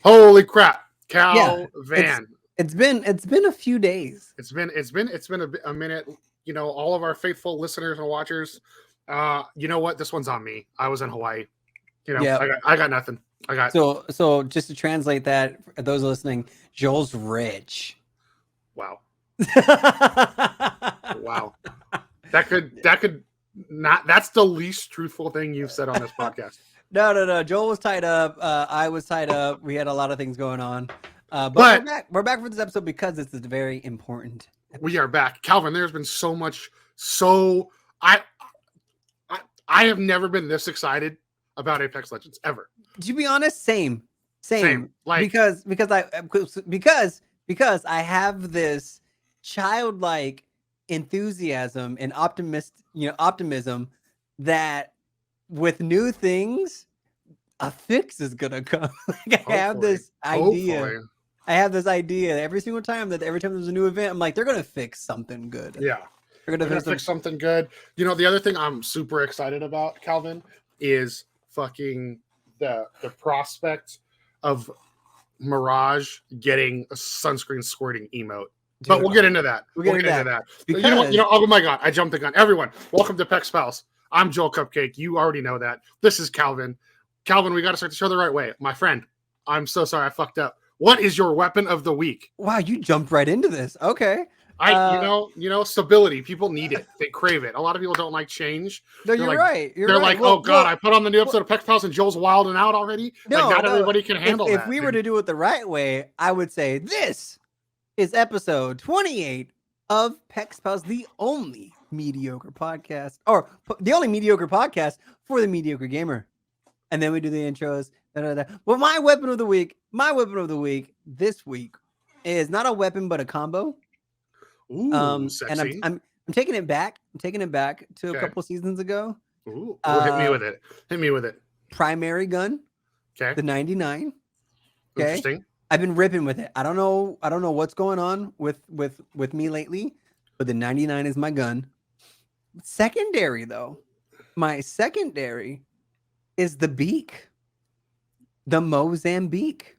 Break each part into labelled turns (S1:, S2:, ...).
S1: Holy crap,
S2: Yeah,
S1: Calvin.
S2: it's been a few days.
S1: It's been a minute. You know, all of our faithful listeners and watchers. You know what? This one's on me. I was in Hawaii. You know,
S2: Yeah.
S1: I got nothing. I got
S2: So just to translate that for those listening, Joel's rich.
S1: wow. Wow. That could not. That's the least truthful thing you've said on this podcast.
S2: No. Joel was tied up. I was tied up. We had a lot of things going on. But we're back. We're back for this episode because it's very important.
S1: We are back, Calvin. There's been so much. I have never been this excited about Apex Legends ever.
S2: To be honest, same.
S1: Like
S2: because I have this childlike enthusiasm and optimism that with new things, a fix is gonna come. Like I have this idea. I have this idea every single time every time there's a new event, I'm like, they're gonna fix something good.
S1: Yeah, they're gonna fix something good. You know, the other thing I'm super excited about, Calvin, is fucking the prospect of Mirage getting a sunscreen squirting emote. Dude, but we'll get into that. We'll get into that. Because... You know, oh my God, I jumped the gun. Everyone, welcome to PexPals. I'm Joel Cupcake. You already know that. This is Calvin. Calvin, we got to start the show the right way. My friend, I'm so sorry I fucked up. What is your weapon of the week?
S2: Wow, you jumped right into this. Okay.
S1: You know, stability. People need it. They crave it. A lot of people don't like change.
S2: No, you're right.
S1: They're like, oh God, I put on the new episode of PexPals and Joel's wilding out already.
S2: No,
S1: like, not everybody can handle that.
S2: If we were to do it the right way, I would say this is episode 28 of PexPals, the only mediocre podcast, or the only mediocre podcast for the mediocre gamer. And then we do the intros. Well, my weapon of the week this week is not a weapon but a combo.
S1: Ooh, sexy.
S2: And I'm taking it back. I'm taking it back to a couple seasons ago.
S1: Ooh, hit me with it. Hit me with it.
S2: Primary gun.
S1: Okay.
S2: The 99. Okay.
S1: Interesting.
S2: I've been ripping with it. I don't know what's going on with me lately, but the 99 is my gun. Secondary though. My secondary is the beak. The Mozambique.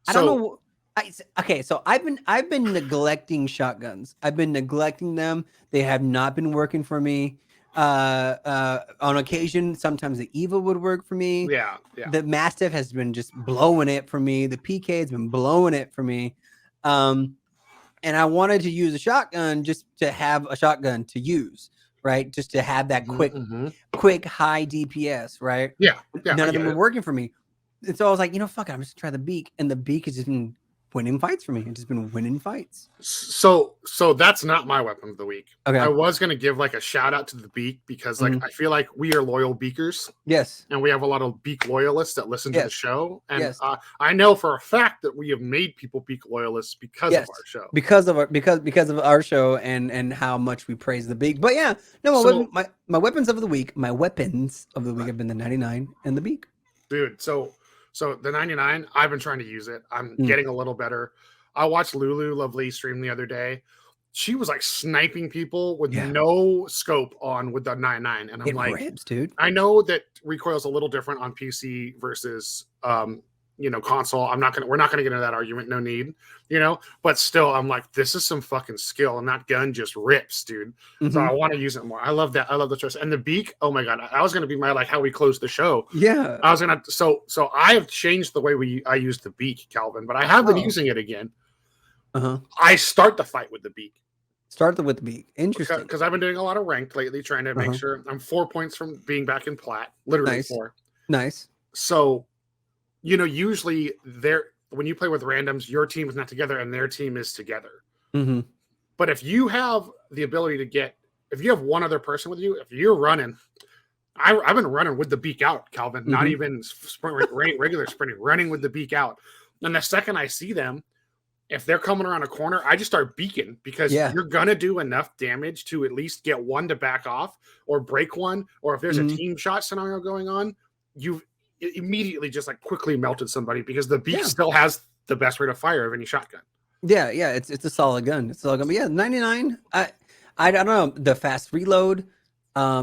S2: I don't know. So I've been neglecting shotguns. I've been neglecting them. They have not been working for me. On occasion, sometimes the Eva would work for me.
S1: Yeah.
S2: The Mastiff has been just blowing it for me. The PK has been blowing it for me. And I wanted to use a shotgun just to have a shotgun to use, right? Just to have that quick high DPS, right?
S1: Yeah.
S2: None of them were working for me. And so I was like, fuck it, I'm just gonna try the beak. And the beak has just been winning fights for me. It's just been winning fights.
S1: So that's not my weapon of the week.
S2: Okay.
S1: I was gonna give like a shout out to the beak because I feel like we are loyal beakers.
S2: Yes.
S1: And we have a lot of beak loyalists that listen to the show. And I know for a fact that we have made people beak loyalists because of our show. Because
S2: of our show and how much we praise the beak. But yeah, no, my weapons of the week have been the 99 and the beak.
S1: Dude, so the 99, I've been trying to use it. I'm getting a little better. I watched Lulu Lovely stream the other day. She was like sniping people with no scope on with the 99. And I'm like,
S2: rips, dude.
S1: I know that recoil's a little different on PC versus console. We're not gonna get into that argument. No need, but still I'm like, this is some fucking skill and that gun just rips, dude. So I want to use it more. I love that. I love the choice. And the beak, oh my God, I was gonna be my like how we close the show.
S2: Yeah.
S1: I was gonna so I have changed the way I use the beak, Calvin, but I have been using it again. I start the fight with the beak.
S2: With the beak. Interesting.
S1: Because I've been doing a lot of ranked lately, trying to make sure I'm 4 points from being back in plat. Literally 4.
S2: Nice.
S1: So usually when you play with randoms, your team is not together and their team is together. But if you have the ability if you have one other person with you, if you're running, I've been running with the beak out, Calvin, not even regular sprinting, running with the beak out. And the second I see them, if they're coming around a corner, I just start beaking because you're going to do enough damage to at least get one to back off or break one. Or if there's a team shot scenario going on, you've immediately just like quickly melted somebody because the beak still has the best rate of fire of any shotgun.
S2: Yeah. It's a solid gun. But yeah, 99. I don't know, the fast reload, how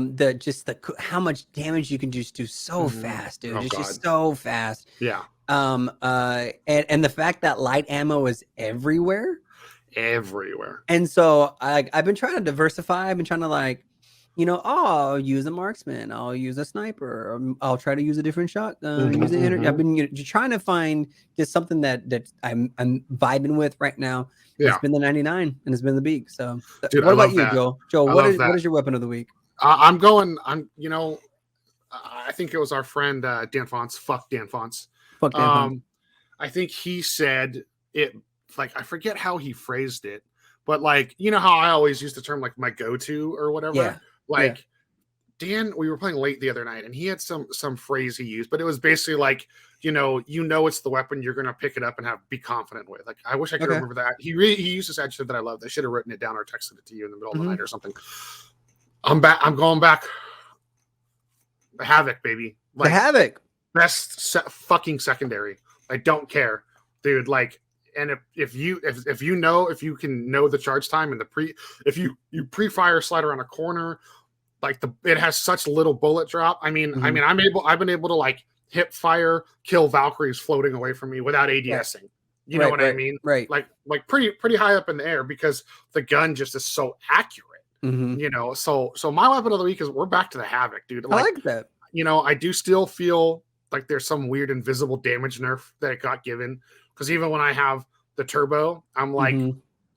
S2: much damage you can just do so fast, dude. It's just so fast.
S1: Yeah.
S2: And the fact that light ammo is everywhere.
S1: And
S2: so I've been trying to diversify. I've been trying to like, I'll use a marksman, I'll use a sniper, I'll try to use a different shotgun. I've been trying to find just something that I'm vibing with right now.
S1: Yeah.
S2: It's been the 99 and it's been the Beak. So
S1: dude,
S2: what about you, Joel? What is your weapon of the week?
S1: I think it was our friend Dan Fonts. Fuck Dan Fonts. I think he said it, like, I forget how he phrased it, but like, how I always use the term like my go-to or whatever.
S2: Yeah.
S1: Like Dan, we were playing late the other night and he had some phrase he used, but it was basically like, it's the weapon you're gonna pick it up and be confident with. Like, I wish I could remember that. He used this adjective that I loved. I should have written it down or texted it to you in the middle of the night or something. I'm going back. The Havoc, baby. Like,
S2: the Havoc.
S1: Best fucking secondary. I don't care, dude. Like, and if you can know the charge time and if you pre-fire slide around a corner, like it has such little bullet drop. I mean, I've been able to like hip fire, kill Valkyries floating away from me without ADSing. You know what I mean?
S2: Right.
S1: Like pretty high up in the air because the gun just is so accurate. So my weapon of the week is we're back to the Havoc, dude.
S2: I like that.
S1: I do still feel like there's some weird invisible damage nerf that it got given, because even when I have the turbo, I'm like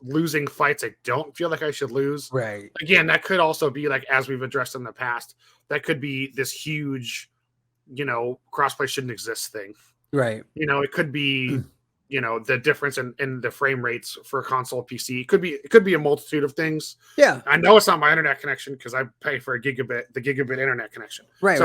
S1: losing fights I don't feel like I should lose.
S2: Right.
S1: Again, that could also be like, as we've addressed in the past, that could be this huge, crossplay shouldn't exist thing.
S2: Right.
S1: It could be the difference in the frame rates for console PC. It could be a multitude of things.
S2: Yeah.
S1: I know it's not my internet connection because I pay for the gigabit internet connection.
S2: Right.
S1: So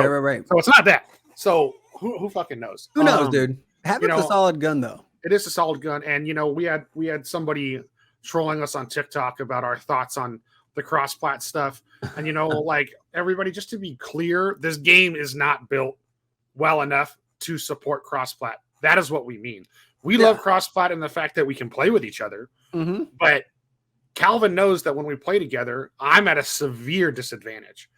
S1: it's not that. So who fucking knows?
S2: Who knows, dude? Havoc's a solid gun though.
S1: It is a solid gun. And we had somebody trolling us on TikTok about our thoughts on the cross-plat stuff. And like, everybody, just to be clear, this game is not built well enough to support cross-plat. That is what we mean. We love cross-plat and the fact that we can play with each other. But Calvin knows that when we play together, I'm at a severe disadvantage.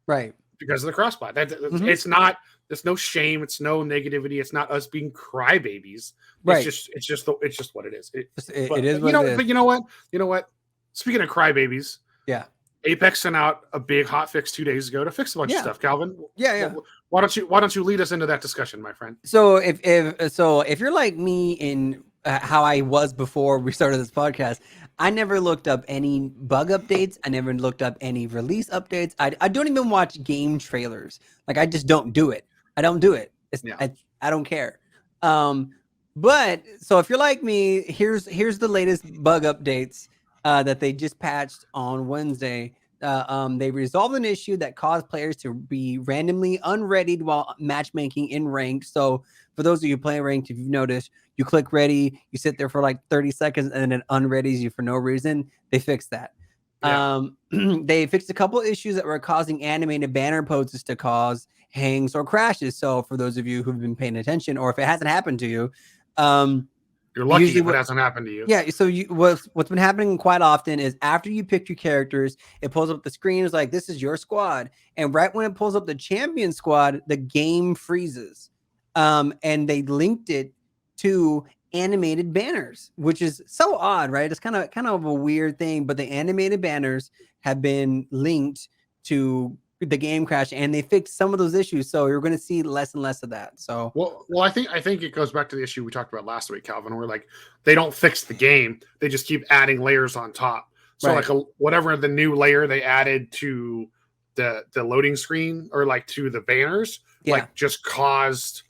S2: Right.
S1: Because of the cross-plat. It's not, there's no shame, it's no negativity, it's not us being crybabies.
S2: Right.
S1: It's just what it is. It is
S2: what it is.
S1: But you know what? Speaking of crybabies,
S2: yeah.
S1: Apex sent out a big hotfix 2 days ago to fix a bunch of stuff. Calvin, why don't you lead us into that discussion, my friend?
S2: So if you're like me in how I was before we started this podcast, I never looked up any bug updates. I never looked up any release updates. I don't even watch game trailers. Like, I just don't do it. I don't do it. I don't care. But so if you're like me, here's the latest bug updates that they just patched on Wednesday. They resolved an issue that caused players to be randomly unreadied while matchmaking in ranked. So for those of you playing ranked, if you've noticed, you click ready, you sit there for like 30 seconds, and then it unreadies you for no reason. They fixed that. Yeah. They fixed a couple issues that were causing animated banner poses to cause hangs or crashes. So for those of you who've been paying attention, or if it hasn't happened to you,
S1: you're lucky if it hasn't happened to you.
S2: Yeah. So what's been happening quite often is after you pick your characters, it pulls up the screen. It's like, this is your squad. And right when it pulls up the champion squad, the game freezes. And they linked it to animated banners, which is so odd, right? It's kind of a weird thing, but the animated banners have been linked to the game crash, and they fixed some of those issues. So you're going to see less and less of that. So
S1: well, I think it goes back to the issue we talked about last week, Calvin, where like they don't fix the game, they just keep adding layers on top. So like whatever the new layer they added to the loading screen or like to the banners, like just caused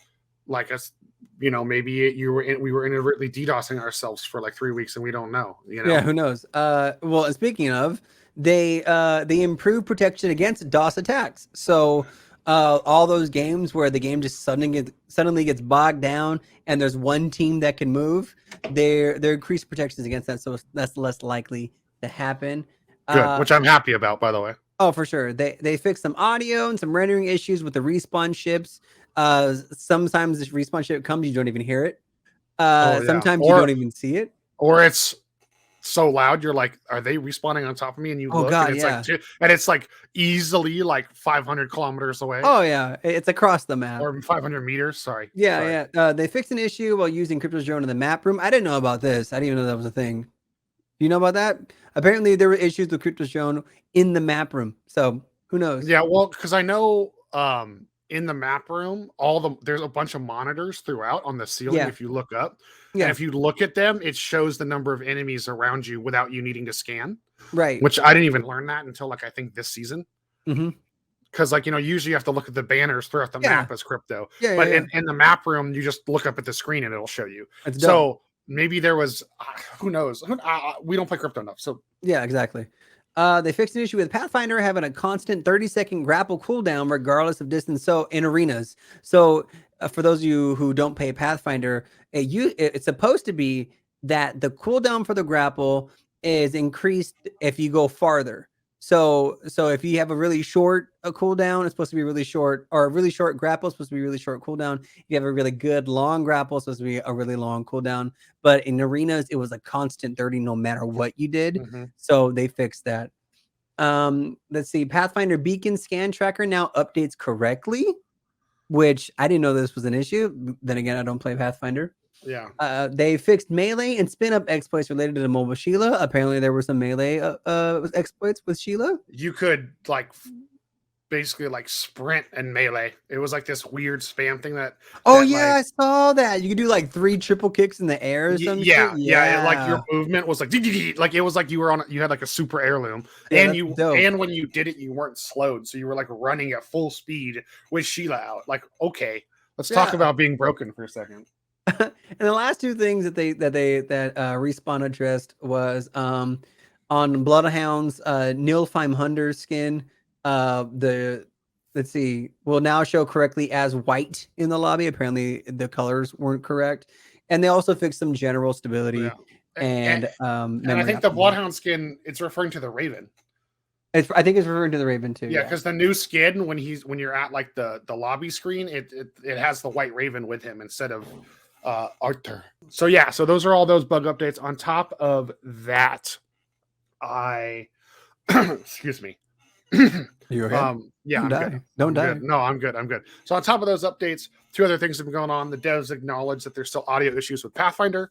S1: like us, maybe we were inadvertently DDoSing ourselves for like 3 weeks and we don't know.
S2: Yeah, who knows? Well, speaking of, they improved protection against DOS attacks. So all those games where the game just suddenly gets bogged down and there's one team that can move, they're increased protections against that, so that's less likely to happen.
S1: Good, which I'm happy about, by the way.
S2: Oh, for sure. They fixed some audio and some rendering issues with the respawn ships. Sometimes this respawn ship comes, you don't even hear it. Sometimes you don't even see it.
S1: Or it's so loud. You're like, are they respawning on top of me? And you
S2: Oh,
S1: look,
S2: God,
S1: and it's like easily like 500 kilometers away.
S2: Oh yeah, it's across the map.
S1: Or 500 meters. Sorry.
S2: Yeah. They fixed an issue while using Crypto's drone in the map room. I didn't know about this. I didn't even know that was a thing. Do you know about that? Apparently, there were issues with Crypto's drone in the map room. So who knows?
S1: Yeah, well, because I know in the map room, there's a bunch of monitors throughout on the ceiling. If you look up, and if you look at them, it shows the number of enemies around you without you needing to scan.
S2: Right.
S1: Which I didn't even learn that until like I think this season. Because like usually you have to look at the banners throughout the map as Crypto. But in the map room, you just look up at the screen and it'll show you. So maybe there was who knows? We don't play Crypto enough. So
S2: yeah, exactly. They fixed an issue with Pathfinder having a constant 30-second grapple cooldown regardless of distance. So in arenas. So for those of you who don't play Pathfinder, it's supposed to be that the cooldown for the grapple is increased if you go farther. So if you have a really short cooldown, it's supposed to be really short, or a really short grapple is supposed to be really short cooldown. If you have a really good long grapple, it's supposed to be a really long cooldown. But in arenas, it was a constant 30 no matter what you did. So they fixed that. Let's see. Pathfinder beacon scan tracker now updates correctly, which I didn't know this was an issue. Then again, I don't play Pathfinder.
S1: Yeah.
S2: They fixed melee and spin up exploits related to the mobile Sheila. Apparently, there were some melee exploits with Sheila.
S1: You could basically sprint and melee. It was like this weird spam thing that.
S2: I saw that. You could do like 3 triple kicks in the air or something.
S1: Yeah. Like your movement was like it was like you had like a super heirloom, and when you did it, you weren't slowed, so you were like running at full speed with Sheila out. Like, okay, let's talk about being broken for a second.
S2: And the last 2 things that Respawn addressed was on Bloodhound's Nil 500 skin. Let's see, will now show correctly as white in the lobby. Apparently, the colors weren't correct, and they also fixed some general stability. And
S1: I think the Bloodhound skin, it's referring to the Raven.
S2: I think it's referring to the Raven too.
S1: Yeah, because the new skin, when you're at like the lobby screen, it has the white Raven with him instead of Arthur. So those are all those bug updates. On top of that, excuse me.
S2: You okay?
S1: Yeah,
S2: Don't die.
S1: No, I'm good. So on top of those updates, 2 other things have been going on. The devs acknowledge that there's still audio issues with Pathfinder.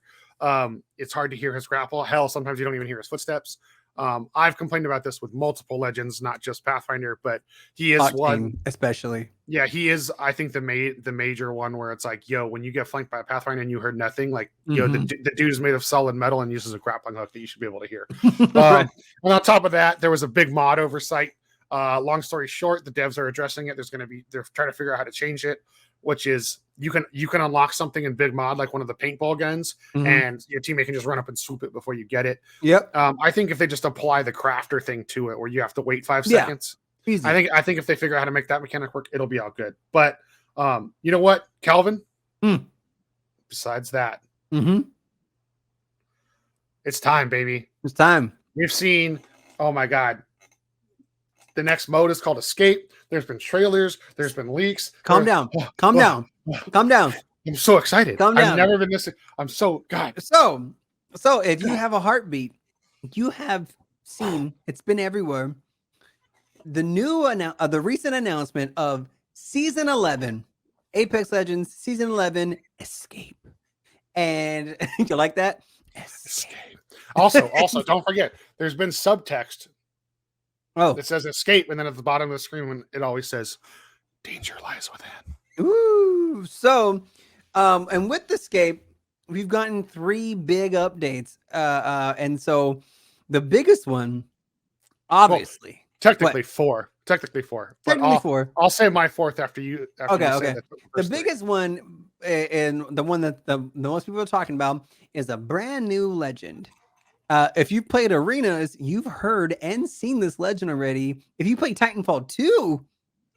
S1: It's hard to hear his grapple. Hell, sometimes you don't even hear his footsteps. I've complained about this with multiple legends, not just Pathfinder, but he is one,
S2: especially.
S1: Yeah, he is. I think the major one where it's like, yo, when you get flanked by a Pathfinder and you heard nothing, like, yo, the dude is made of solid metal and uses a grappling hook that you should be able to hear. And on top of that, there was a Big Maude Oversight. Long story short, the devs are addressing it. They're trying to figure out how to change it, which is you can unlock something in Big Maude, like one of the paintball guns, and your teammate can just run up and swoop it before you get it.
S2: Yep.
S1: I think if they just apply the crafter thing to it, where you have to wait 5 seconds,
S2: easy.
S1: I think if they figure out how to make that mechanic work, it'll be all good. But you know what, Calvin? Besides that, it's time, baby.
S2: It's time.
S1: We've seen. Oh my God. The next mode is called Escape. There's been trailers. There's been leaks.
S2: Calm down. Calm down.
S1: I'm so excited.
S2: Calm down.
S1: I've never been this. I'm so God.
S2: So if you have a heartbeat, you have seen. It's been everywhere. The recent announcement of Season 11, Apex Legends Season 11 Escape, and you like that?
S1: Escape. Also, don't forget. There's been subtext.
S2: Oh,
S1: it says escape, and then at the bottom of the screen, when it always says danger lies within.
S2: Ooh, so and with Escape, we've gotten 3 big updates. And so the biggest one, obviously.
S1: Well, technically 4. Technically 4.
S2: Technically 4.
S1: I'll say my 4th after you.
S2: Okay. The biggest one, and the one that the most people are talking about, is a brand new legend. If you've played arenas, you've heard and seen this legend already. If you play Titanfall 2,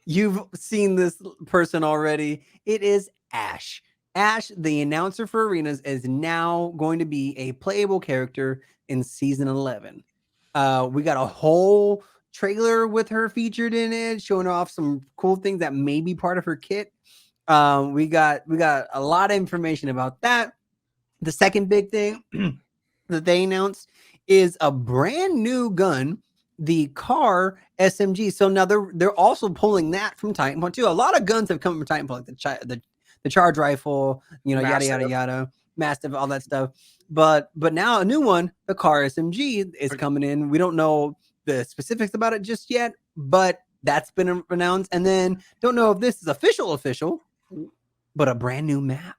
S2: you've seen this person already. It is Ash. Ash, the announcer for arenas, is now going to be a playable character in Season 11. We got a whole trailer with her featured in it, showing off some cool things that may be part of her kit. We got a lot of information about that. The second big thing that they announced is a brand new gun, the CAR SMG. So now they're also pulling that from Titanfall 2. A lot of guns have come from Titanfall, like the charge rifle, yada yada yada, Mastiff, all that stuff. But now a new one, the CAR SMG, is coming in. We don't know the specifics about it just yet, but that's been announced. And then don't know if this is official, but a brand new map.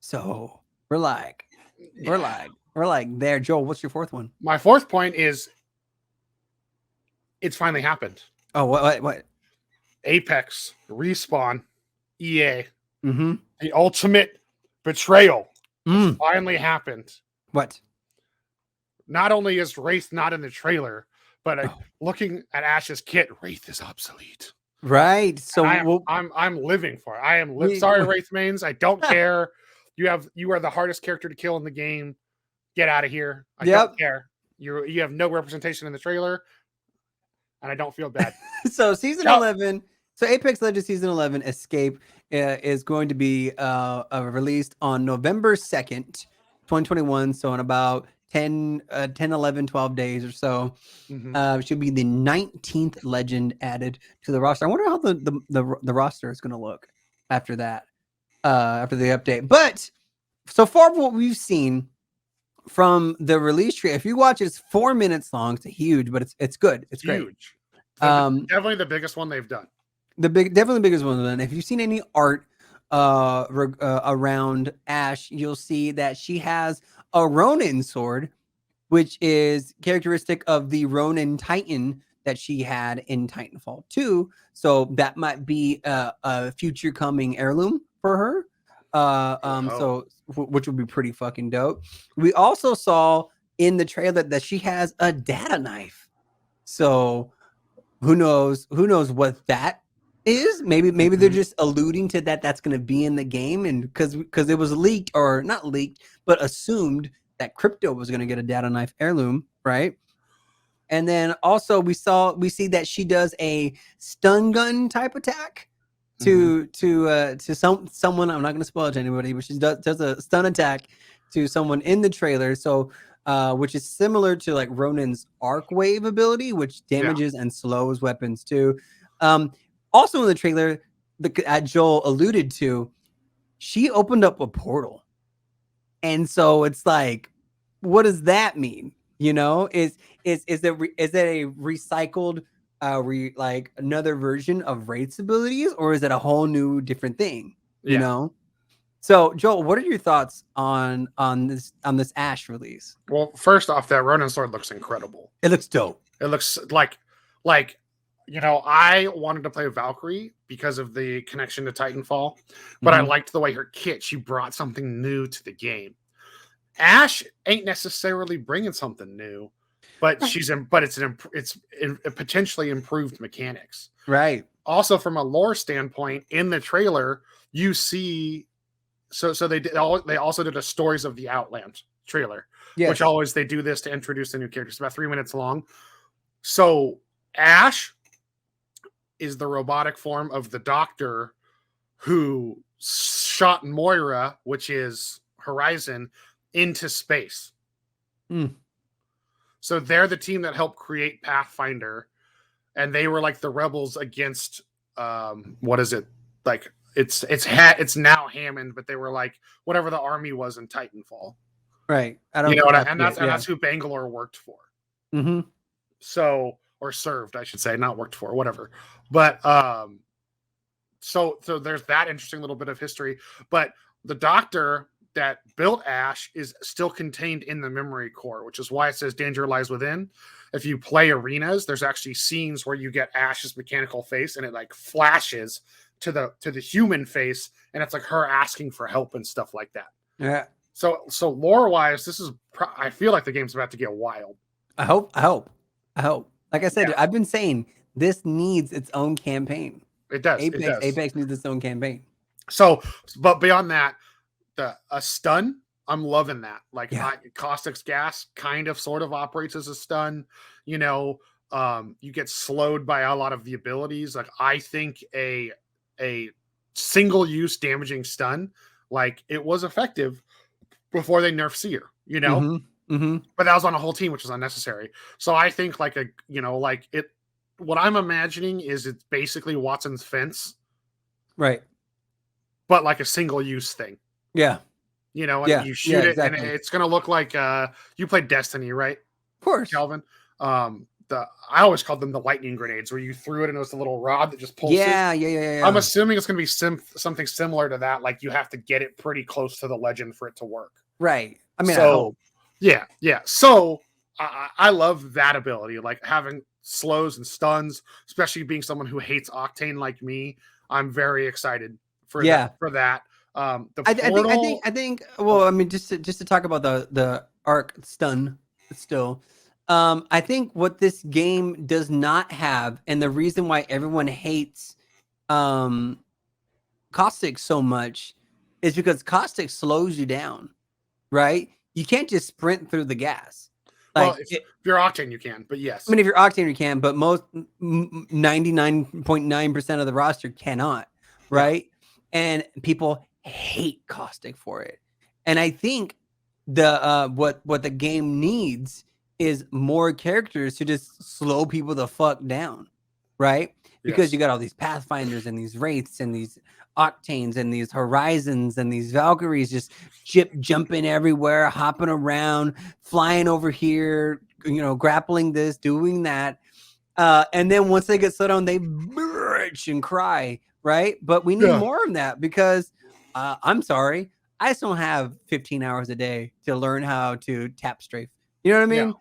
S2: So we're like there. Joel, what's your fourth one?
S1: My fourth point is it's finally happened.
S2: Oh, what?
S1: Apex, Respawn, EA,
S2: Mm-hmm.
S1: the ultimate betrayal finally happened.
S2: What?
S1: Not only is Wraith not in the trailer, but looking at Ash's kit, Wraith is obsolete.
S2: Right. So
S1: I'm living for it. Sorry, Wraith mains. I don't care. You are the hardest character to kill in the game. Get out of here. I don't care. You have no representation in the trailer, and I don't feel bad.
S2: So season 11. So Apex Legends season 11 Escape is going to be released on November 2nd, 2021. So in about 10, 11, 12 days or so. Should be the 19th legend added to the roster. I wonder how the roster is going to look after that, after the update. But so far, what we've seen from the release trailer, if you watch, it's 4 minutes long. It's huge, but it's good. It's great.
S1: Huge. Definitely the biggest one they've done.
S2: Definitely the biggest one. And if you've seen any art around Ash, you'll see that she has a Ronin sword, which is characteristic of the Ronin Titan that she had in Titanfall 2. So that might be a future coming heirloom for her. So which would be pretty fucking dope. We also saw in the trailer that she has a data knife. So who knows what that is. Maybe they're just alluding to that's going to be in the game, and because it was leaked, or not leaked, but assumed that Crypto was going to get a data knife heirloom, right? And then also we see that she does a stun gun type attack to someone. I'm not going to spoil it to anybody, but she does a stun attack to someone in the trailer. So which is similar to like Ronin's arc wave ability, which damages and slows weapons too. Also in the trailer, Joel alluded to, she opened up a portal. And so it's like, what does that mean? Is it a recycled like another version of Wraith's abilities, or is it a whole new different thing? You know? So Joel, what are your thoughts on this Ash release?
S1: Well, first off, that Ronin sword looks incredible.
S2: It looks dope.
S1: It looks like I wanted to play Valkyrie because of the connection to Titanfall, but I liked the way her kit, she brought something new to the game. Ash ain't necessarily bringing something new, but it's potentially improved mechanics.
S2: Right.
S1: Also, from a lore standpoint, in the trailer, you see, so they also did a Stories of the Outland trailer, which always they do this to introduce the new characters. It's about 3 minutes long. So Ash is the robotic form of the Doctor who shot Moira, which is Horizon, into space. So they're the team that helped create Pathfinder, and they were like the rebels against what is it? Like it's now Hammond, but they were like whatever the army was in Titanfall.
S2: Right. I
S1: don't and that's who Bangalore worked for. So, or served, I should say, not worked for, whatever. But so there's that interesting little bit of history. But the Doctor that built Ash is still contained in the memory core, which is why it says danger lies within. If you play arenas, there's actually scenes where you get Ash's mechanical face and it like flashes to the human face, and it's like her asking for help and stuff like that.
S2: Yeah.
S1: So lore wise, I feel like the game's about to get wild.
S2: I hope. Like I said, I've been saying this needs its own campaign.
S1: It does.
S2: Apex needs its own campaign.
S1: So, but beyond that, a stun, I'm loving that. Like Caustic's gas kind of sort of operates as a stun. You get slowed by a lot of the abilities. Like I think a single use damaging stun, like it was effective before they nerfed Seer. but that was on a whole team, which was unnecessary. So I think like what I'm imagining is it's basically Watson's fence,
S2: right?
S1: But like a single use thing.
S2: Yeah.
S1: And you shoot it,
S2: exactly.
S1: and it's gonna look like you played Destiny, right?
S2: Of course,
S1: Calvin. I always called them the lightning grenades, where you threw it and it was a little rod that just pulses.
S2: Yeah.
S1: I'm assuming it's gonna be something similar to that. Like you have to get it pretty close to the legend for it to work.
S2: Right. I mean, I hope.
S1: Yeah. So I love that ability, like having slows and stuns, especially being someone who hates Octane like me. I'm very excited for that.
S2: I think. Well, I mean, just to talk about the arc stun still. I think what this game does not have, and the reason why everyone hates Caustic so much, is because Caustic slows you down, right? You can't just sprint through the gas.
S1: Like, if you're Octane, you can, but yes.
S2: I mean, if you're Octane, you can, but most 99.9% of the roster cannot, right? Yeah. And people hate Caustic for it. And I think what the game needs is more characters to just slow people the fuck down, right? Because you got all these Pathfinders and these Wraiths and these Octanes and these Horizons and these Valkyries just jumping everywhere, hopping around, flying over here, grappling this, doing that. And then once they get slowed down, they bitch and cry, right? But we need more of that because I'm sorry, I just don't have 15 hours a day to learn how to tap strafe. You know what I mean?
S1: Yeah.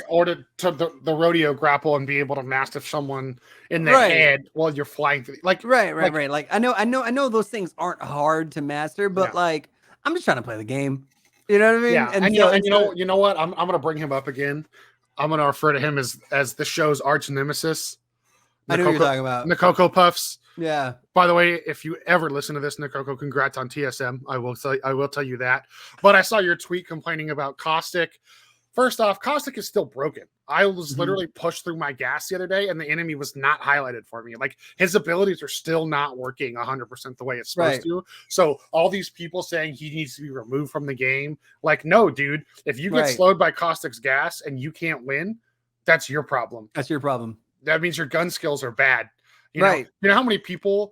S1: Or to the rodeo grapple and be able to mastiff someone in the head while you're flying through.
S2: Right. Like I know those things aren't hard to master, but like I'm just trying to play the game. You know what I mean?
S1: Yeah. And you know what? I'm gonna bring him up again. I'm gonna refer to him as the show's arch nemesis.
S2: I know what you're talking about.
S1: Nikoko Puffs.
S2: Yeah.
S1: By the way, if you ever listen to this, Nikoko, congrats on TSM. I will tell you that. But I saw your tweet complaining about Caustic. First off, Caustic is still broken. I was literally pushed through my gas the other day, and the enemy was not highlighted for me. Like, his abilities are still not working 100% the way it's supposed to. So all these people saying he needs to be removed from the game, like, no, dude. If you get slowed by Caustic's gas and you can't win, that's your problem.
S2: That's your problem.
S1: That means your gun skills are bad. You know how many people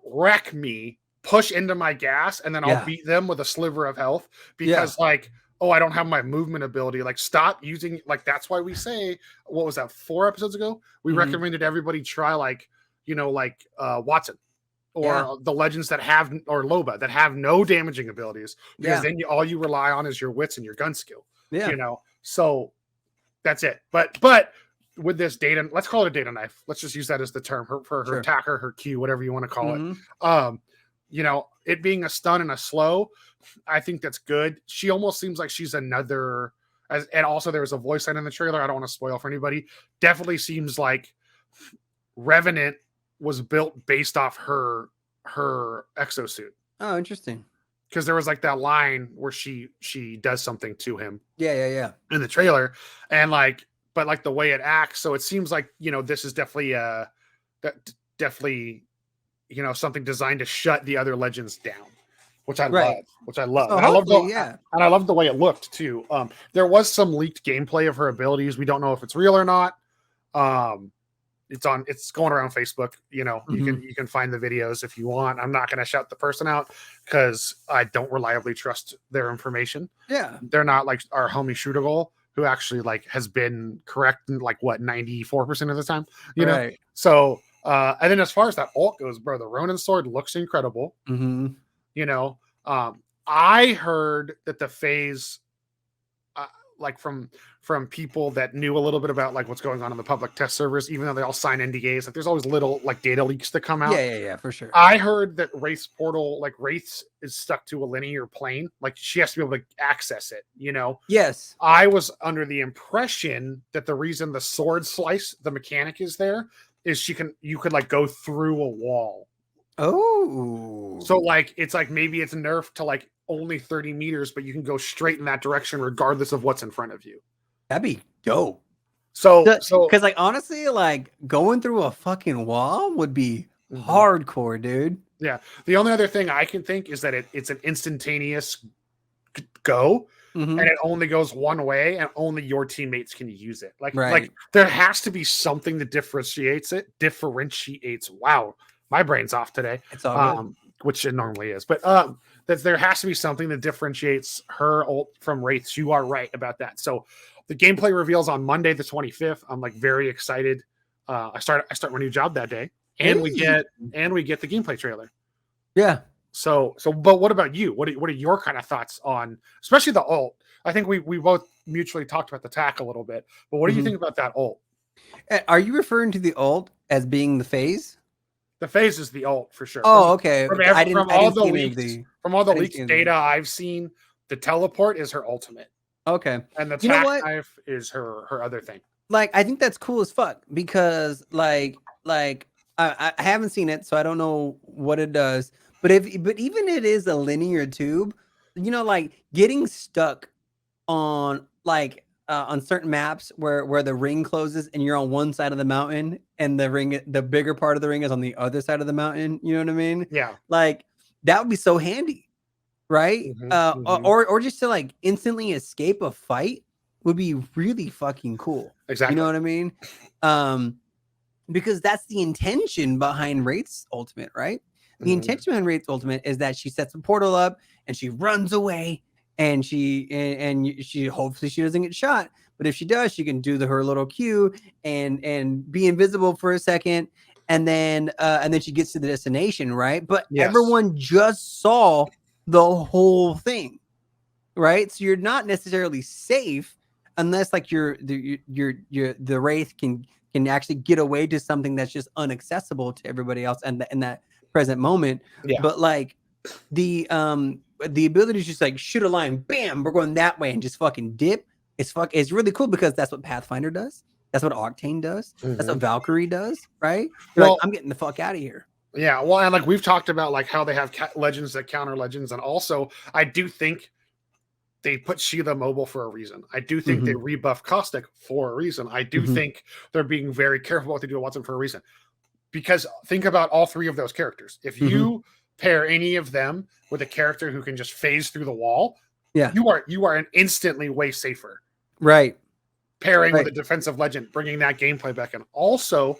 S1: wreck me, push into my gas, and then I'll beat them with a sliver of health because I don't have my movement ability. Like, stop using, like, that's why we say, what was that, 4 episodes ago? We recommended everybody try Watson or the legends that have, or Loba that have no damaging abilities, because then all you rely on is your wits and your gun skill. So that's it. But with this data, let's call it a data knife. Let's just use that as the term for her attacker, her Q, whatever you want to call it. It being a stun and a slow, I think that's good. She almost seems like she's another, and also there was a voice line in the trailer. I don't want to spoil for anybody. Definitely seems like Revenant was built based off her exosuit.
S2: Oh, interesting.
S1: Because there was like that line where she does something to him.
S2: Yeah.
S1: In the trailer, and but like the way it acts, so it seems like this is definitely something designed to shut the other legends down, which I love.
S2: So
S1: and I love the way it looked too. There was some leaked gameplay of her abilities. We don't know if it's real or not. It's going around Facebook. You can find the videos if you want. I'm not going to shout the person out because I don't reliably trust their information.
S2: Yeah,
S1: they're not like our homie Shootergoal, who actually has been correct in 94% of the time. You know. So and then as far as that ult goes, bro, the Ronin sword looks incredible. I heard that the phase, from people that knew a little bit about what's going on in the public test servers, even though they all sign NDAs, there's always little data leaks that come out.
S2: Yeah, for sure.
S1: I heard that Wraith's portal, Wraith's is stuck to a linear plane. She has to be able to access it,
S2: Yes.
S1: I was under the impression that the reason the sword slice, the mechanic is there, is you could go through a wall.
S2: Oh.
S1: So it's maybe it's nerfed to only 30 meters, but you can go straight in that direction regardless of what's in front of you.
S2: That'd be dope.
S1: So
S2: because honestly, going through a fucking wall would be hardcore, dude.
S1: Yeah. The only other thing I can think is that it's an instantaneous go,
S2: Mhm.
S1: and it only goes one way, and only your teammates can use it. Like
S2: Right.
S1: there has to be something that differentiates it. Differentiates. Wow, my brain's off today.
S2: It's all good.
S1: Which it normally is, but that there has to be something that differentiates her ult from Wraiths. You are right about that. So the gameplay reveals on Monday the 25th. I'm like very excited. I start my new job that day, and we get the gameplay trailer.
S2: Yeah.
S1: So but what about you? What are your kind of thoughts on especially the ult? I think we both mutually talked about the tack a little bit, but what do you think about that ult?
S2: Are you referring to the ult as being the phase?
S1: The phase is the ult for sure.
S2: Oh, okay.
S1: From all the leaks
S2: the
S1: data I've seen, the teleport is her ultimate.
S2: Okay.
S1: And the
S2: You know
S1: tack
S2: what?
S1: knife is her other thing.
S2: Like, I think that's cool as fuck because I haven't seen it, so I don't know what it does. But even it is a linear tube, you know, like getting stuck on on certain maps where the ring closes and you're on one side of the mountain and the bigger part of the ring is on the other side of the mountain. You know what I mean?
S1: Yeah.
S2: Like that would be so handy, right?
S1: Mm-hmm.
S2: Or just to like instantly escape a fight would be really fucking cool.
S1: Exactly.
S2: You know what I mean? Because that's the intention behind Wraith's ultimate, right? The intention behind Wraith's ultimate is that she sets a portal up and she runs away and she hopefully she doesn't get shot. But if she does, she can do her little Q and be invisible for a second, and then she gets to the destination, right? But everyone just saw the whole thing, right? So you're not necessarily safe unless like the Wraith can actually get away to something that's just unaccessible to everybody else and in that present moment.
S1: Yeah.
S2: But like the ability to just like shoot a line, bam, we're going that way and just fucking dip. It's really cool because that's what Pathfinder does. That's what Octane does. That's what Valkyrie does, right? You're like, I'm getting the fuck out of here.
S1: Yeah, well, and like we've talked about like how they have legends that counter legends, and also I do think they put Sheila mobile for a reason. I do think they rebuff Caustic for a reason. I do think they're being very careful what they do to Watson for a reason. Because think about all three of those characters. If you pair any of them with a character who can just phase through the wall, you are instantly way safer.
S2: Right.
S1: Pairing with a defensive legend, bringing that gameplay back in. Also,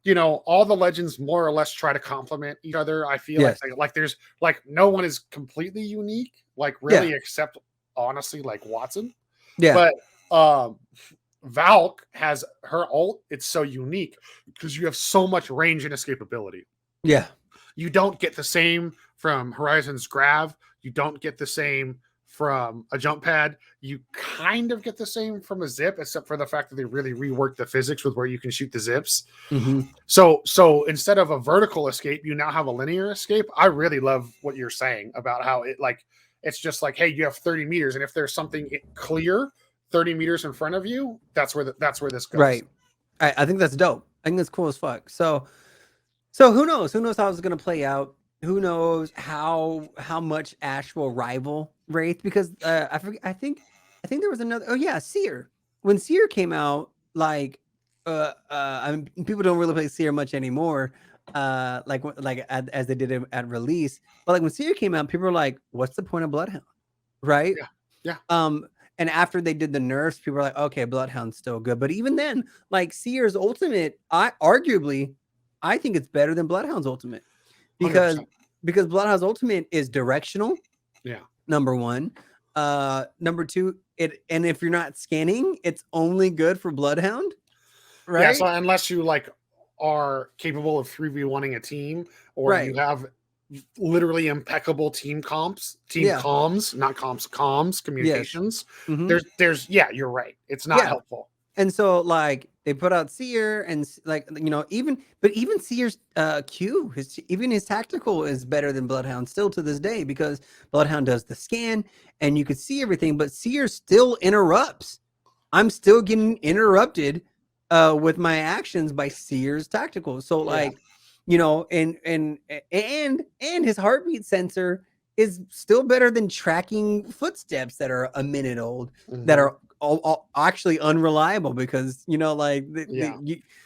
S1: you know, all the legends more or less try to complement each other. I feel like there's like no one is completely unique, like really except honestly like Watson.
S2: Yeah.
S1: But Valk has her ult. It's so unique because you have so much range and escapability.
S2: Yeah.
S1: You don't get the same from Horizon's Grav. You don't get the same from a jump pad. You kind of get the same from a zip, except for the fact that they really reworked the physics with where you can shoot the zips. So instead of a vertical escape, you now have a linear escape. I really love what you're saying about how it's just like, hey, you have 30 meters, and if there's something clear 30 meters in front of you, that's where this goes.
S2: Right. I think that's dope. I think that's cool as fuck. So who knows? Who knows how it's gonna play out? Who knows how much Ash will rival Wraith? Because I think there was another. Oh yeah, Seer. When Seer came out, like I mean, people don't really play Seer much anymore. As they did at release. But like when Seer came out, people were like, "What's the point of Bloodhound?" Right?
S1: Yeah.
S2: And after they did the nerfs, people were like, "Okay, Bloodhound's still good." But even then, like Seer's ultimate, I think it's better than Bloodhound's ultimate because
S1: 100%.
S2: Bloodhound's ultimate is directional.
S1: Yeah.
S2: Number one. Number two, and if you're not scanning, it's only good for Bloodhound. Right.
S1: Yeah. So unless you like are capable of 3v1ing a team, or you have literally impeccable team comms, communications. There's you're right. It's not helpful.
S2: And so like they put out Seer and like, you know, even Seer's Q, his tactical is better than Bloodhound still to this day because Bloodhound does the scan and you can see everything, but Seer still interrupts. I'm still getting interrupted with my actions by Seer's tactical. So like, you know, and his heartbeat sensor is still better than tracking footsteps that are a minute old, that are all actually unreliable because, you know, like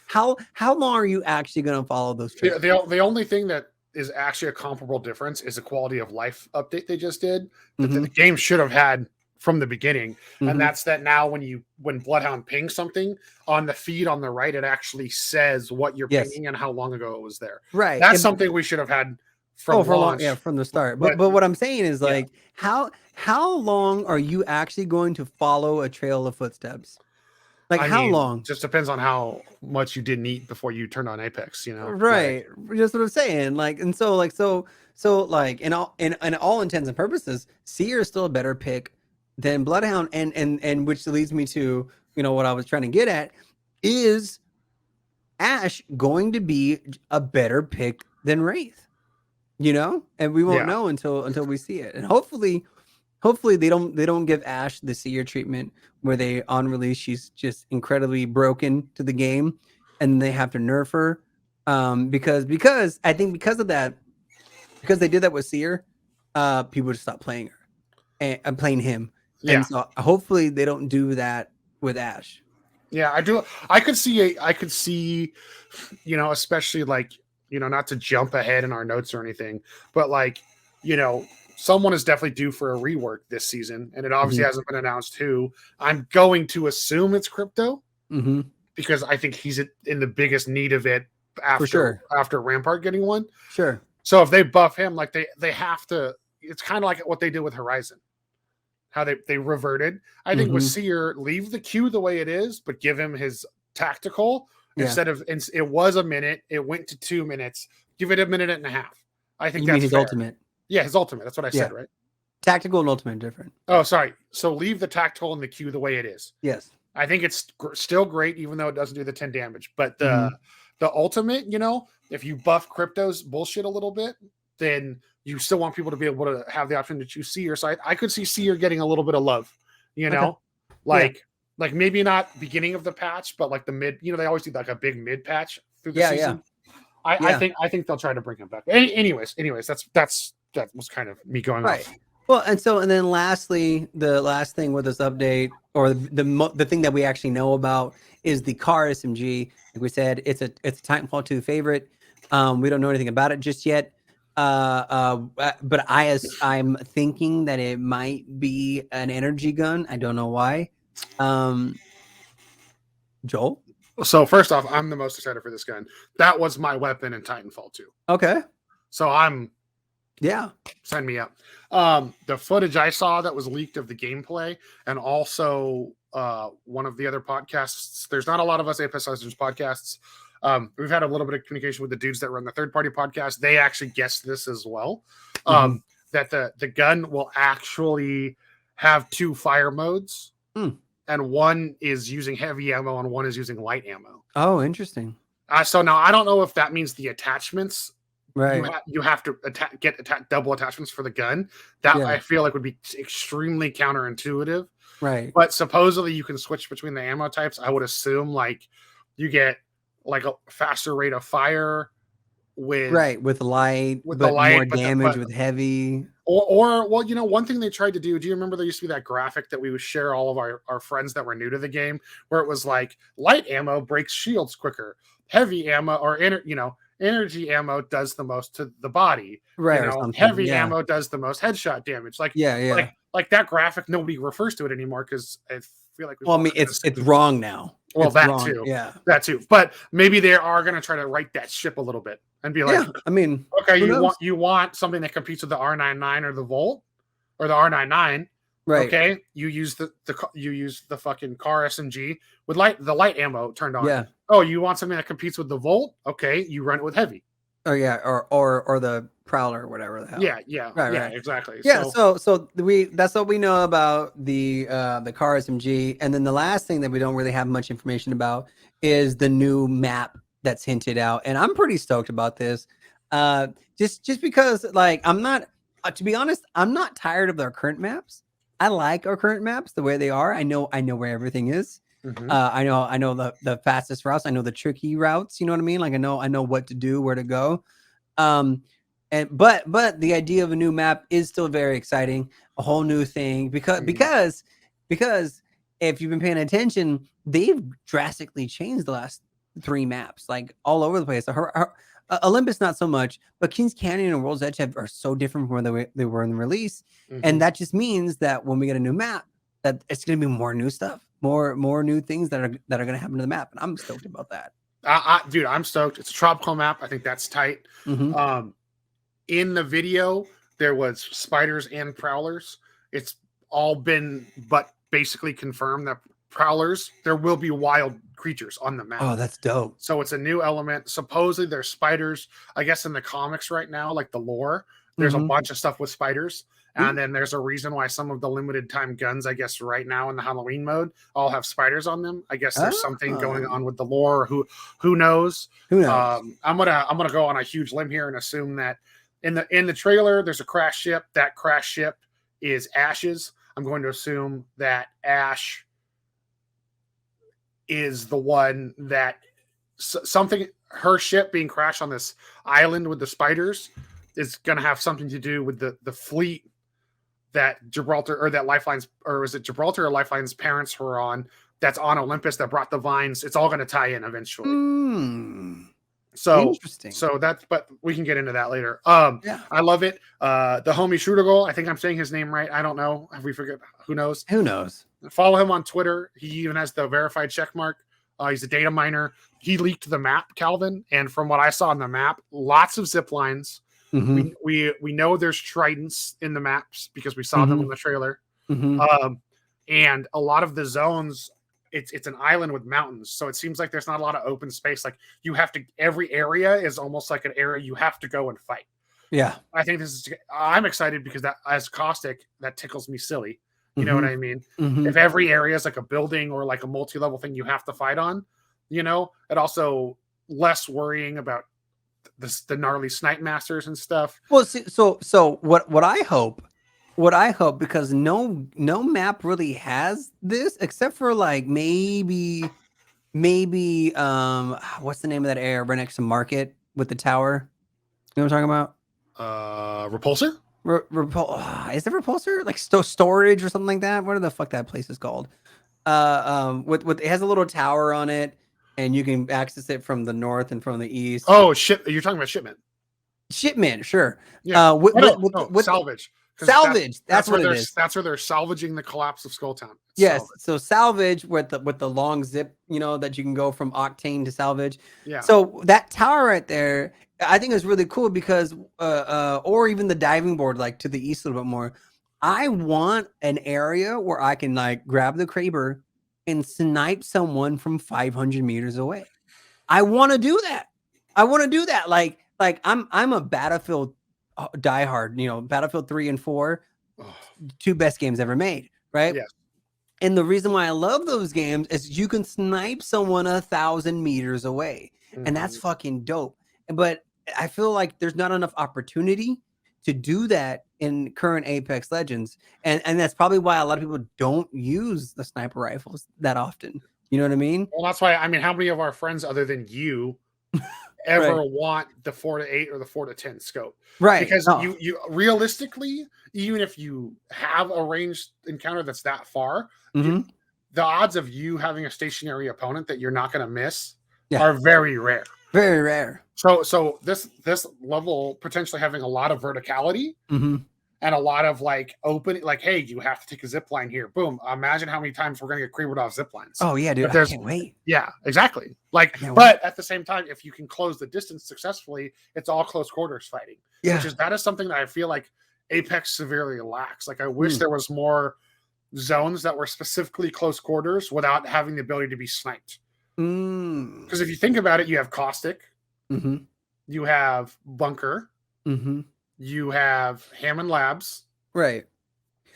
S2: how long are you actually going to follow those tricks?
S1: The only thing that is actually a comparable difference is the quality of life update they just did. The game should have had from the beginning, and that's that now when Bloodhound pings something on the feed on the right, it actually says what you're pinging and how long ago it was there.
S2: Right.
S1: That's something we should have had from launch.
S2: From the start. But what I'm saying is like how long are you actually going to follow a trail of footsteps? Like how long?
S1: Just depends on how much you didn't eat before you turned on Apex,
S2: Right. Like, just what I'm saying. Like, and so like in all intents and purposes, Seer is still a better pick than Bloodhound, and which leads me to what I was trying to get at is Ash going to be a better pick than Wraith, and we won't know until we see it, and hopefully they don't give Ash the Seer treatment where they on release she's just incredibly broken to the game and they have to nerf her, because I think because of that, because they did that with Seer, people just stopped playing her and playing him. And so hopefully they don't do that with Ash.
S1: Yeah, I do. I could see, especially like, not to jump ahead in our notes or anything, but like, someone is definitely due for a rework this season, and it obviously hasn't been announced who. I'm going to assume it's Crypto, because I think he's in the biggest need of it after Rampart getting one.
S2: Sure.
S1: So if they buff him, like they have to, it's kind of like what they did with Horizon. How they reverted. I think with Seer, leave the queue the way it is, but give him his tactical instead of it was a minute, it went to 2 minutes. Give it a minute and a half. I think that's
S2: his
S1: fair.
S2: Ultimate.
S1: Yeah, his ultimate. That's what I said, right?
S2: Tactical and ultimate different.
S1: Oh, sorry. So leave the tactical in the queue the way it is.
S2: Yes.
S1: I think it's still great, even though it doesn't do the 10 damage. But the ultimate, if you buff Crypto's bullshit a little bit, then you still want people to be able to have the option to choose Seer. So I could see Seer getting a little bit of love, like maybe not beginning of the patch, but like the mid, they always do like a big mid patch through the season. I think they'll try to bring him back. Anyways, that was kind of me going off.
S2: Well, and then lastly, the last thing with this update, or the thing that we actually know about, is the CAR SMG. Like we said, it's a Titanfall2 favorite. We don't know anything about it just yet. But I'm thinking that it might be an energy gun. I don't know why. Joel?
S1: So first off, I'm the most excited for this gun. That was my weapon in Titanfall 2.
S2: Okay.
S1: So sign me up. The footage I saw that was leaked of the gameplay, and also one of the other podcasts. There's not a lot of us Apex Legends podcasts. We've had a little bit of communication with the dudes that run the third-party podcast. They actually guessed this as well. That the gun will actually have 2 fire modes, and one is using heavy ammo and one is using light ammo.
S2: Oh, interesting.
S1: So now I don't know if that means the attachments.
S2: Right.
S1: You have to get double attachments for the gun. That I feel like would be extremely counterintuitive.
S2: Right.
S1: But supposedly you can switch between the ammo types. I would assume like you get like a faster rate of fire with
S2: light, but more damage with heavy.
S1: Or one thing they tried to do you remember there used to be that graphic that we would share all of our friends that were new to the game, where it was like light ammo breaks shields quicker, heavy ammo or energy ammo does the most to the body,
S2: right?
S1: Heavy ammo does the most headshot damage. Like like that graphic, nobody refers to it anymore because I feel like
S2: it's wrong now.
S1: Well,
S2: it's
S1: that
S2: wrong.
S1: too.
S2: Yeah.
S1: That too. But maybe they are going to try to right that ship a little bit and be like, okay, you want something that competes with the R99 or the Volt or the R99.
S2: Right.
S1: Okay. You use the fucking CAR SMG with the light ammo turned on.
S2: Yeah.
S1: Oh, you want something that competes with the Volt? Okay. You run it with heavy.
S2: Oh yeah. Or the Prowler or whatever the hell.
S1: Yeah. Right. Exactly.
S2: Yeah. So that's what we know about the CAR SMG. And then the last thing that we don't really have much information about is the new map that's hinted out. And I'm pretty stoked about this. Just because like I'm not, to be honest, I'm not tired of our current maps. I like our current maps the way they are. I know where everything is. I know the fastest routes. I know the tricky routes. You know what I mean? Like I know what to do, where to go. But the idea of a new map is still very exciting. A whole new thing because if you've been paying attention, they've drastically changed the last 3 maps, like all over the place. Olympus not so much, but Kings Canyon and World's Edge are so different from where they were in the release, and that just means that when we get a new map, that it's going to be more new stuff, more new things that are going to happen to the map, and I'm stoked about that.
S1: Dude, I'm stoked. It's a tropical map. I think that's tight.
S2: Mm-hmm.
S1: In the video, there was spiders and prowlers. It's all been but basically confirmed that prowlers, there will be wild creatures on the map.
S2: Oh, that's dope.
S1: So it's a new element. Supposedly there's spiders, I guess in the comics right now, like the lore, there's a bunch of stuff with spiders. And then there's a reason why some of the limited time guns, I guess right now in the Halloween mode, all have spiders on them. I guess there's something going on with the lore. Who knows?
S2: Who knows?
S1: I'm gonna go on a huge limb here and assume that in the trailer there's a crash ship. That crash ship is Ash's. I'm going to assume that Ash is the one that something, her ship being crashed on this island with the spiders is going to have something to do with the fleet that Gibraltar, or that Lifeline's, or is it Gibraltar or Lifeline's parents were on, that's on Olympus that brought the vines. It's all going to tie in eventually. So
S2: interesting.
S1: So that's, but we can get into that later. Yeah, I love it. The homie Shootergoal, I think I'm saying his name right. I don't know. Have we forget? Who knows?
S2: Who knows?
S1: Follow him on Twitter. He even has the verified check mark. He's a data miner. He leaked the map, Calvin, and from what I saw on the map, lots of zip lines. We know there's tridents in the maps because we saw them in the trailer. And a lot of the zones, it's an island with mountains, so it seems like there's not a lot of open space. Like you have to, every area is almost like an area you have to go and fight. Yeah, I think this is. I'm excited because that, as Caustic, that tickles me silly. You know what I mean? If every area is like a building or like a multi-level thing you have to fight on, you know, it also less worrying about the gnarly snipe masters and stuff.
S2: Well, see, so what I hope, because no map really has this except for like maybe what's the name of that area right next to Market with the tower? You know what I'm talking
S1: about? Repulsor?
S2: Is it Repulsor? Like storage or something like that? What the fuck that place is called? With it has a little tower on it, and you can access it from the north and from the east.
S1: Oh shit! You're talking about Shipment.
S2: Shipment, sure.
S1: Yeah.
S2: With
S1: salvage.
S2: Salvage. That's what it is.
S1: That's where they're salvaging the collapse of Skulltown.
S2: Yes. Salvage. So salvage with the long zip, you know, that you can go from Octane to salvage. Yeah. So that tower right there, I think is really cool because, or even the diving board, like to the east a little bit more. I want an area where I can like grab the Kraber and snipe someone from 500 meters away. I want to do that. Like I'm a Battlefield diehard, you know, Battlefield 3 and 4, two best games ever made, right? Yes. And the reason why I love those games is you can snipe someone 1,000 meters away, and that's fucking dope. But I feel like there's not enough opportunity to do that in current Apex Legends, and that's probably why a lot of people don't use the sniper rifles that often. You know what I mean?
S1: Well, that's why. I mean, how many of our friends other than you ever want the 4-8 or the 4-10 scope? Right. Because you realistically, even if you have a ranged encounter that's that far, the odds of you having a stationary opponent that you're not going to miss are very rare.
S2: Very rare.
S1: So this level potentially having a lot of verticality and a lot of like open, like, hey, you have to take a zip line here. Boom. Imagine how many times we're going to get creepered off zip lines.
S2: Oh yeah, dude. I can't wait.
S1: Yeah, exactly. Like, but at the same time, if you can close the distance successfully, it's all close quarters fighting. Yeah. That is something that I feel like Apex severely lacks. Like I wish there was more zones that were specifically close quarters without having the ability to be sniped. Because if you think about it, you have Caustic, you have Bunker, you have Hammond Labs,
S2: right?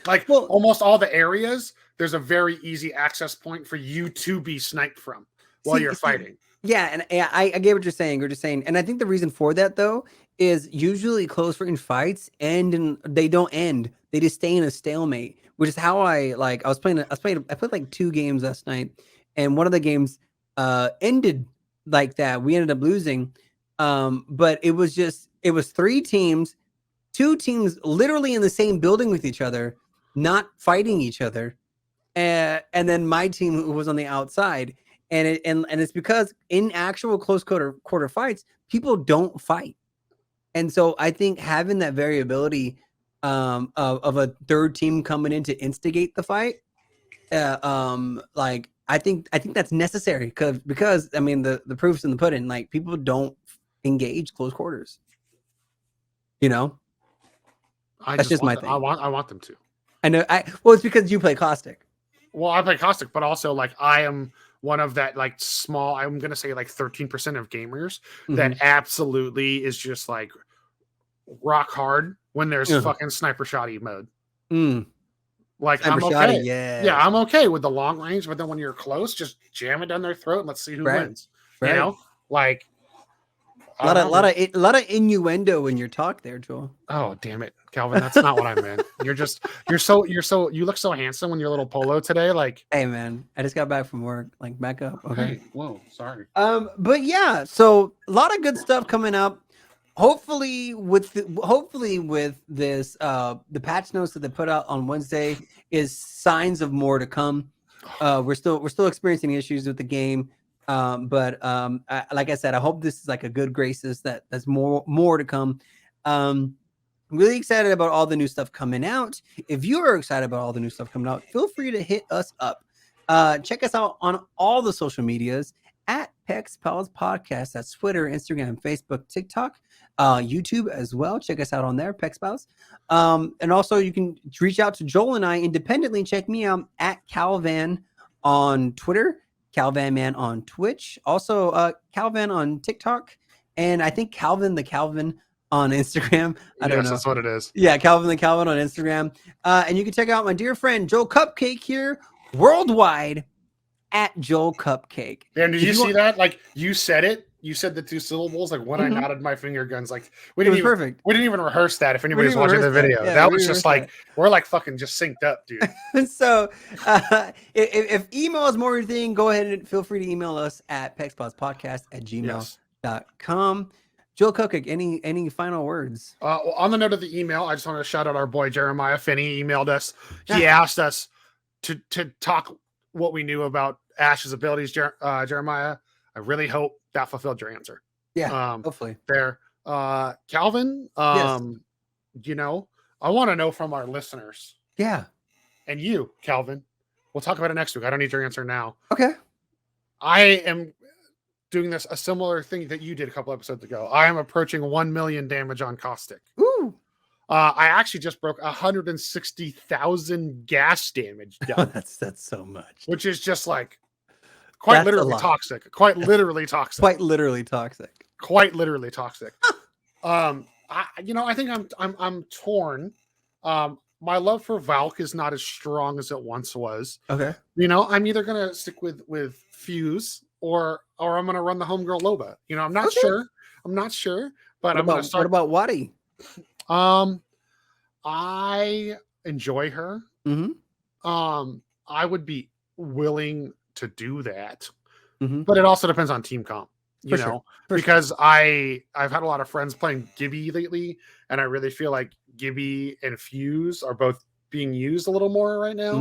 S1: Like almost all the areas, there's a very easy access point for you to be sniped from while you're fighting.
S2: Yeah, and I get what you're saying. You're just saying, and I think the reason for that though is usually close range fights end and they don't end; they just stay in a stalemate. Which is how I played like 2 games last night, and one of the games ended like that. We ended up losing, but it was 3 teams, 2 teams literally in the same building with each other, not fighting each other, and then my team who was on the outside. And it's because in actual close quarter fights, people don't fight. And so I think having that variability of a third team coming in to instigate the fight like I think that's necessary because I mean the proof's in the pudding. Like people don't engage close quarters. That's just my thing.
S1: I want them to.
S2: I know. Well, it's because you play Caustic.
S1: Well, I play Caustic, but also like I am one of that like small. I'm gonna say like 13% of gamers that absolutely is just like rock hard when there's fucking sniper shotty mode. Like
S2: sniper
S1: I'm okay.
S2: shotty, yeah,
S1: I'm okay with the long range, but then when you're close, just jam it down their throat and let's see who wins.
S2: Right.
S1: You know, like
S2: a lot of innuendo in your talk there, Joel.
S1: Oh damn it, Calvin! That's not what I meant. You look so handsome in your little polo today. Like,
S2: hey man, I just got back from work. Like, back up. Okay.
S1: Hey, whoa, sorry.
S2: But yeah, so a lot of good stuff coming up. Hopefully with this, the patch notes that they put out on Wednesday is signs of more to come. We're still experiencing issues with the game. But like I said, I hope this is like a good graces that's more to come. Really excited about all the new stuff coming out. If you are excited about all the new stuff coming out, feel free to hit us up. Check us out on all the social medias at PexPals Podcast. That's Twitter, Instagram, Facebook, TikTok, YouTube as well. Check us out on there, PexPals. And also you can reach out to Joel and I independently. Check me out at Calvan on Twitter, Calvan Man on Twitch, also Calvan on TikTok, and I think Calvin the Calvin on Instagram. I don't know.
S1: That's what it is.
S2: Yeah, Calvin the Calvin on Instagram. And you can check out my dear friend Joel Cupcake here worldwide at Joel Cupcake.
S1: And did you see that? Like you said it. You said the two syllables. Like when I nodded my finger guns. Like
S2: it was perfect.
S1: We didn't even rehearse that. If anybody's watching the video, that was just like we're like fucking just synced up, dude.
S2: So if email is more your thing, go ahead and feel free to email us at pexpalspodcast@gmail.com. Joel Cupcake, any final words?
S1: On the note of the email, I just want to shout out our boy Jeremiah Finney. He emailed us. He asked us to talk what we knew about Ash's abilities. Jeremiah, I really hope that fulfilled your answer.
S2: Yeah, hopefully.
S1: There, Calvin.
S2: Yes.
S1: I want to know from our listeners.
S2: Yeah.
S1: And you, Calvin. We'll talk about it next week. I don't need your answer now.
S2: Okay.
S1: I am doing a similar thing that you did a couple episodes ago. I am approaching 1 million damage on Caustic.
S2: Ooh.
S1: I actually just broke 160,000 gas damage done.
S2: That's so much.
S1: Which is just like quite literally toxic. Quite literally toxic.
S2: Quite literally toxic.
S1: Quite literally toxic. I think I'm torn. My love for Valk is not as strong as it once was.
S2: Okay.
S1: I'm either gonna stick with Fuse or I'm gonna run the homegirl Loba. I'm not sure. I'm not sure. But I'm gonna start.
S2: What about Wadi?
S1: I enjoy her. I would be willing to do that, but it also depends on team comp. Because I've had a lot of friends playing Gibby lately, and I really feel like Gibby and Fuse are both being used a little more right now,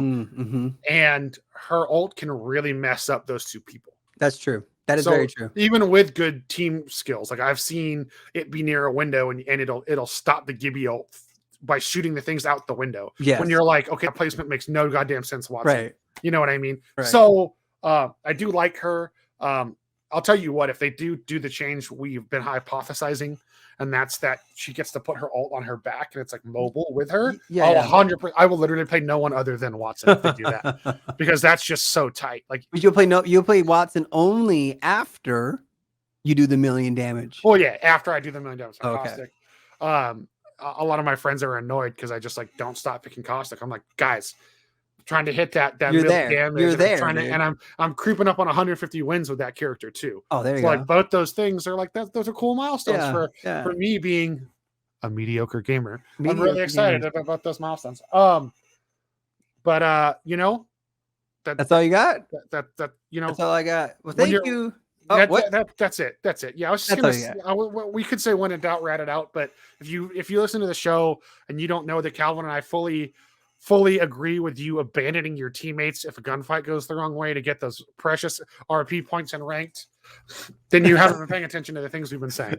S1: and her ult can really mess up those two people.
S2: That's true. That is very true.
S1: Even with good team skills, like I've seen it be near a window and it'll stop the Gibby ult by shooting the things out the window.
S2: Yes.
S1: When you're like, okay, placement makes no goddamn sense, Watson.
S2: Right.
S1: You know what I mean?
S2: Right.
S1: So I do like her. I'll tell you what, if they do the change we've been hypothesizing, and that's that she gets to put her ult on her back and it's like mobile with her.
S2: Yeah.
S1: 100%. I will literally play no one other than Watson if they do that because that's just so tight. Like
S2: you'll play Watson only after you do the 1 million damage.
S1: Oh yeah, after I do the 1 million damage on
S2: Caustic.
S1: A lot of my friends are annoyed because I just like don't stop picking Caustic. I'm like, guys, I'm trying to hit that
S2: You're there.
S1: damage.
S2: You're there,
S1: and I'm creeping up on 150 wins with that character too.
S2: Oh, there you
S1: go.
S2: go.
S1: Like both those things are like those are cool milestones for me being a mediocre gamer. I'm really excited about those milestones. But
S2: that's all you got.
S1: That's
S2: all I got. Well, thank you.
S1: That's it. Yeah, I was just we could say when in doubt, rat it out. But if you listen to the show and you don't know that Calvin and I fully agree with you abandoning your teammates if a gunfight goes the wrong way to get those precious RP points in ranked, then you haven't been paying attention to the things we've been saying.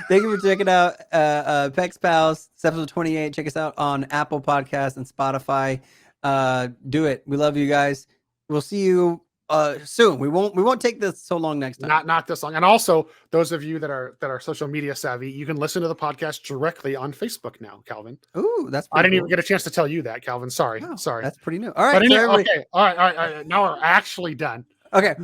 S2: Thank you for checking out PexPals episode 28. Check us out on Apple Podcasts and Spotify. Do it. We love you guys. We'll see you soon. We won't take this so long next time.
S1: Not this long. And also, those of you that are social media savvy, you can listen to the podcast directly on Facebook now, Calvin.
S2: Ooh, that's
S1: I didn't
S2: cool.
S1: even get a chance to tell you that, Calvin. Sorry.
S2: Wow,
S1: Sorry.
S2: That's pretty new. All right.
S1: But anyway, okay. All right. Now we're actually done.
S2: Okay.